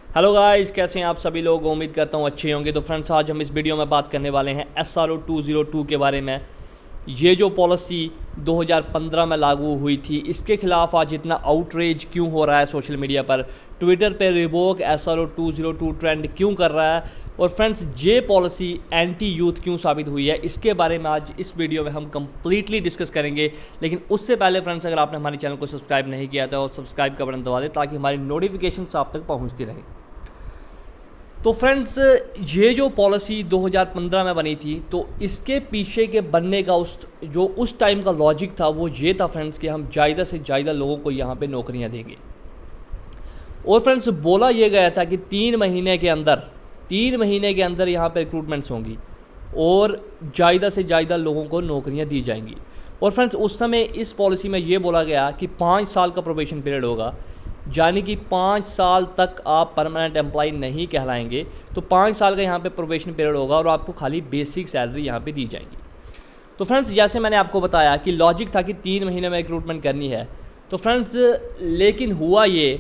Hello guys, कैसे हैं आप सभी लोग। उम्मीद करता हूँ अच्छे होंगे। तो फ्रेंड्स, आज हम इस वीडियो में बात करने वाले हैं SRO 202 के बारे में। ये जो पॉलिसी 2015 में लागू हुई थी, इसके खिलाफ आज इतना आउटरेज क्यों हो रहा है सोशल मीडिया पर। ट्विटर पे रिवोक SRO 202 ट्रेंड क्यों कर रहा है, और फ्रेंड्स ये पॉलिसी एंटी यूथ क्यों साबित हुई है, इसके बारे में आज इस वीडियो में हम कंप्लीटली डिस्कस करेंगे। लेकिन उससे पहले फ्रेंड्स, अगर आपने हमारे चैनल को सब्सक्राइब नहीं किया तो सब्सक्राइब का बटन दबा दें ताकि हमारी नोटिफिकेशंस आप तक पहुँचती रहें। तो फ्रेंड्स, ये जो पॉलिसी 2015 में बनी थी, तो इसके पीछे के बनने का उस टाइम का लॉजिक था वो ये था फ्रेंड्स कि हम ज़्यादा से ज़्यादा लोगों को यहाँ पे नौकरियाँ देंगे। और फ्रेंड्स, बोला ये गया था कि 3 महीने के अंदर यहाँ पे रिक्रूटमेंट्स होंगी और ज़्यादा से ज़्यादा लोगों को नौकरियाँ दी जाएंगी। और फ्रेंड्स, उस समय इस पॉलिसी में ये बोला गया कि 5 साल का प्रोबेशन पीरियड होगा, यानी कि 5 साल तक आप परमानेंट एम्प्लॉय नहीं कहलाएंगे। तो 5 साल का यहाँ पे प्रोबेशन पीरियड होगा और आपको खाली बेसिक सैलरी यहाँ पे दी जाएगी। तो फ्रेंड्स, जैसे मैंने आपको बताया कि लॉजिक था कि 3 महीने में रिक्रूटमेंट करनी है। तो फ्रेंड्स, लेकिन हुआ ये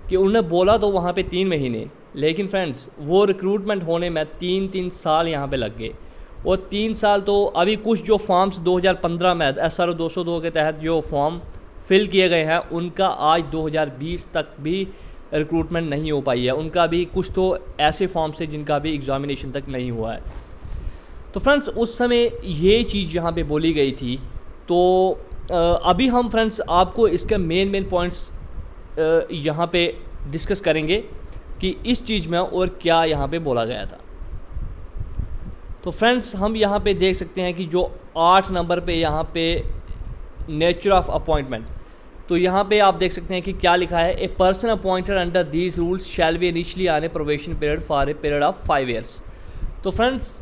कि उन्होंने बोला तो वहाँ पे 3 महीने, लेकिन फ्रेंड्स वो रिक्रूटमेंट होने में 3 साल यहाँ पे लग गए। और 3 साल तो अभी कुछ जो फॉर्म्स 2015 में SRO 202 के तहत जो फॉर्म फिल किए गए हैं, उनका आज 2020 तक भी रिक्रूटमेंट नहीं हो पाई है। उनका भी कुछ तो ऐसे फॉर्म्स है जिनका भी एग्जामिनेशन तक नहीं हुआ है। तो फ्रेंड्स, उस समय ये चीज़ यहाँ पे बोली गई थी। तो अभी हम फ्रेंड्स आपको इसके मेन पॉइंट्स यहाँ पे डिस्कस करेंगे कि इस चीज़ में और क्या यहाँ पे बोला गया था। तो फ्रेंड्स, हम यहाँ पे देख सकते हैं कि जो 8 नंबर पे यहाँ पे नेचर ऑफ अपॉइंटमेंट, तो यहाँ पे आप देख सकते हैं कि क्या लिखा है। A person appointed under these rules shall be initially on A probation period for a period of 5 years. तो फ्रेंड्स,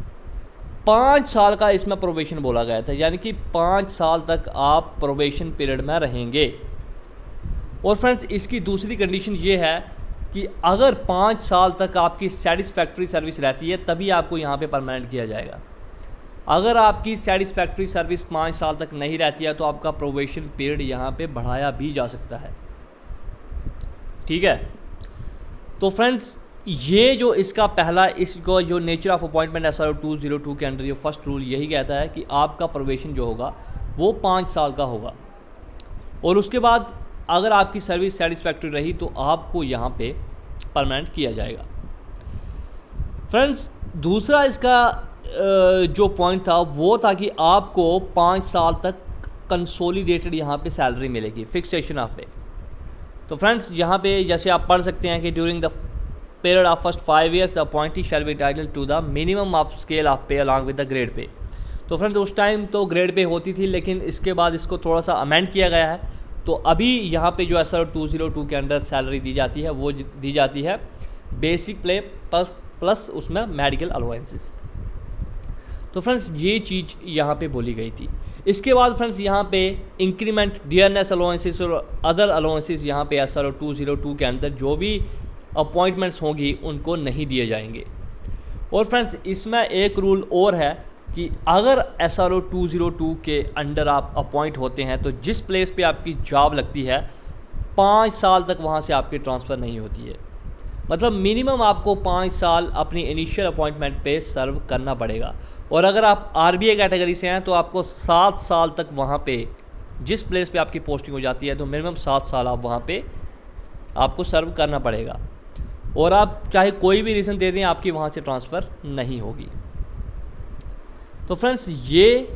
5 साल का इसमें प्रोबेशन बोला गया था, यानी कि 5 साल तक आप प्रोबेशन पीरियड में रहेंगे। और फ्रेंड्स, इसकी दूसरी कंडीशन ये है कि अगर 5 साल तक आपकी सेटिस्फैक्ट्री सर्विस रहती है तभी आपको यहाँ पे परमानेंट किया जाएगा। अगर आपकी सेटिस्फैक्ट्री सर्विस 5 साल तक नहीं रहती है तो आपका प्रोबेशन पीरियड यहाँ पे बढ़ाया भी जा सकता है। ठीक है। तो फ्रेंड्स, ये जो इसका पहला इसको जो नेचर ऑफ अपॉइंटमेंट SRO 202 के अंडर ये फर्स्ट रूल यही कहता है कि आपका प्रोबेशन जो होगा वो 5 साल का होगा। और उसके बाद अगर आपकी सर्विस सेटिस्फैक्ट्री रही तो आपको यहाँ पे परमानेंट किया जाएगा। फ्रेंड्स, दूसरा इसका जो पॉइंट था वो था कि आपको 5 साल तक कंसोलिडेटेड यहाँ पे सैलरी मिलेगी, फिक्सेशन ऑफ पे। तो फ्रेंड्स, यहाँ पे जैसे आप पढ़ सकते हैं कि during the period of first 5 years the appointee shall be entitled to the minimum of scale of pay along with the grade pay. तो फ्रेंड्स, उस टाइम तो ग्रेड पे होती थी, लेकिन इसके बाद इसको थोड़ा सा अमेंड किया गया है। तो अभी यहाँ पे जो SRO 202 के अंडर सैलरी दी जाती है वो दी जाती है बेसिक पे प्लस उसमें मेडिकल अलाउंसेस। तो फ्रेंड्स, ये चीज़ यहाँ पे बोली गई थी। इसके बाद फ्रेंड्स, यहाँ पे इंक्रीमेंट, डियरनेस अलाउंसेस और अदर अलाउंसेस यहाँ पे SRO 202 के अंदर जो भी अपॉइंटमेंट्स होंगी उनको नहीं दिए जाएंगे। और फ्रेंड्स, इसमें एक रूल और है कि अगर SRO 202 के अंडर आप अपॉइंट होते हैं तो जिस प्लेस पे आपकी जॉब लगती है 5 साल तक वहाँ से आपकी ट्रांसफ़र नहीं होती है। मतलब मिनिमम आपको 5 साल अपनी इनिशियल अपॉइंटमेंट पे सर्व करना पड़ेगा। और अगर आप RBA कैटेगरी से हैं तो आपको 7 साल तक वहाँ पे जिस प्लेस पे आपकी पोस्टिंग हो जाती है तो मिनिमम 7 साल आप वहाँ पे आपको सर्व करना पड़ेगा। और आप चाहे कोई भी रीज़न दे दें, आपकी वहाँ से ट्रांसफ़र नहीं होगी। तो फ्रेंड्स, ये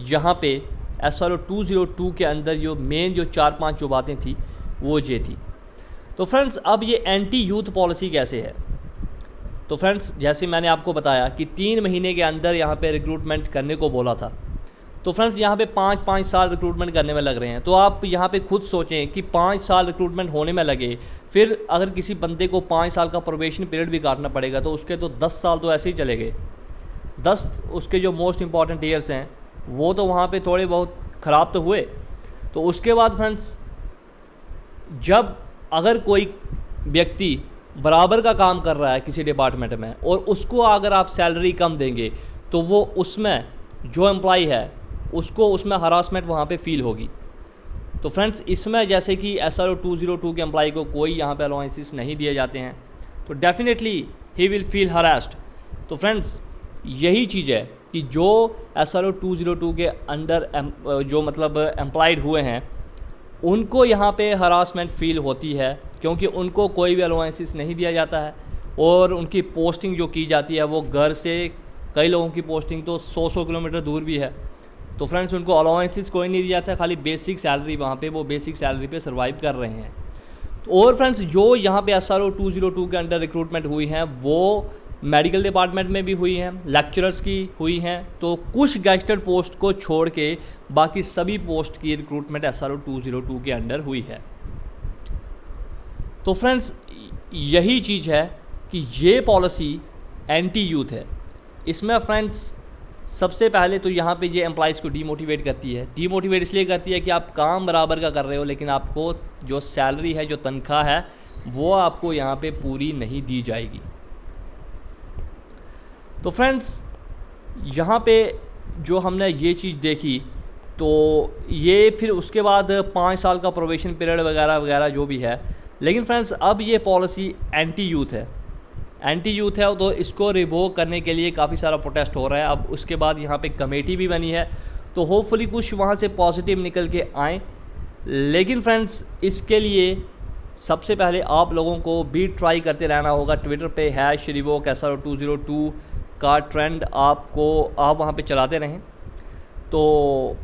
यहाँ पे SRO 202 के अंदर जो मेन जो 4-5 जो बातें थी वो ये थी। तो फ्रेंड्स, अब ये एंटी यूथ पॉलिसी कैसे है। तो फ्रेंड्स, जैसे मैंने आपको बताया कि 3 महीने के अंदर यहाँ पे रिक्रूटमेंट करने को बोला था। तो फ्रेंड्स, यहाँ पे 5-5 साल रिक्रूटमेंट करने में लग रहे हैं। तो आप यहाँ पे खुद सोचें कि 5 साल रिक्रूटमेंट होने में लगे, फिर अगर किसी बंदे को 5 साल का प्रोबेशन पीरियड भी काटना पड़ेगा तो उसके तो 10 साल तो ऐसे ही चले गए। 10 उसके जो मोस्ट इम्पॉर्टेंट ईयर्स हैं वो तो वहाँ पे थोड़े बहुत ख़राब तो हुए। तो उसके बाद फ्रेंड्स, जब अगर कोई व्यक्ति बराबर का काम कर रहा है किसी डिपार्टमेंट में और उसको अगर आप सैलरी कम देंगे तो वो उसमें जो एम्प्लॉय है उसको उसमें हरासमेंट वहाँ पे फील होगी। तो फ्रेंड्स, इसमें जैसे कि SRO 202 के एम्प्लॉय को कोई यहाँ पे अलाउंसेस नहीं दिए जाते हैं, तो definitely he will feel harassed. तो फ्रेंड्स यही चीज़ है कि जो SRO 202 के अंडर जो मतलब एम्प्लॉयड हुए हैं उनको यहाँ पे हरासमेंट फील होती है, क्योंकि उनको कोई भी अलाउंसेस नहीं दिया जाता है और उनकी पोस्टिंग जो की जाती है वो घर से, कई लोगों की पोस्टिंग तो 100 किलोमीटर दूर भी है। तो फ्रेंड्स उनको अलाउंसेस कोई नहीं दिया जाता है, खाली बेसिक सैलरी, वहाँ पे वो बेसिक सैलरी पे सर्वाइव कर रहे हैं। तो और फ्रेंड्स जो यहाँ पे SRO 202 के अंडर रिक्रूटमेंट हुई हैं वो मेडिकल डिपार्टमेंट में भी हुई हैं, लेक्चरर्स की हुई हैं, तो कुछ गैजेटेड पोस्ट को छोड़ के बाकी सभी पोस्ट की रिक्रूटमेंट SRO 202 के अंडर हुई है। तो फ्रेंड्स यही चीज़ है कि ये पॉलिसी एंटी यूथ है। इसमें फ्रेंड्स सबसे पहले तो यहाँ पे ये एम्प्लॉइज़ को डीमोटिवेट करती है। डीमोटिवेट इसलिए करती है कि आप काम बराबर का कर रहे हो, लेकिन आपको जो सैलरी है, जो तनख्वाह है, वो आपको यहाँ पे पूरी नहीं दी जाएगी। तो फ्रेंड्स यहाँ पे जो हमने ये चीज़ देखी, तो ये फिर उसके बाद 5 साल का प्रोबेशन पीरियड वगैरह वगैरह जो भी है, लेकिन फ्रेंड्स अब ये पॉलिसी एंटी यूथ है। एंटी यूथ है तो इसको रिवोक करने के लिए काफ़ी सारा प्रोटेस्ट हो रहा है। अब उसके बाद यहाँ पे कमेटी भी बनी है, तो होपफुली कुछ वहाँ से पॉजिटिव निकल के आए। लेकिन फ्रेंड्स इसके लिए सबसे पहले आप लोगों को भी ट्राई करते रहना होगा। ट्विटर पे #revoke SRO 202 का ट्रेंड आप वहाँ पे चलाते रहें। तो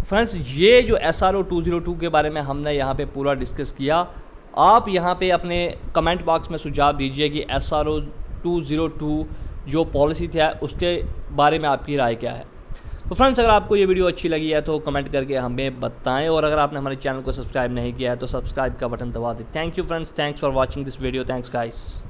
फ्रेंड्स ये जो SRO 202 के बारे में हमने यहाँ पे पूरा डिस्कस किया। आप यहाँ पे अपने कमेंट बॉक्स में सुझाव दीजिए कि SRO 202 जो पॉलिसी थी उसके बारे में आपकी राय क्या है। तो फ्रेंड्स अगर आपको ये वीडियो अच्छी लगी है तो कमेंट करके हमें बताएं, और अगर आपने हमारे चैनल को सब्सक्राइब नहीं किया है तो सब्सक्राइब का बटन दबा दें। Thank you friends, thanks for watching this video, thanks guys.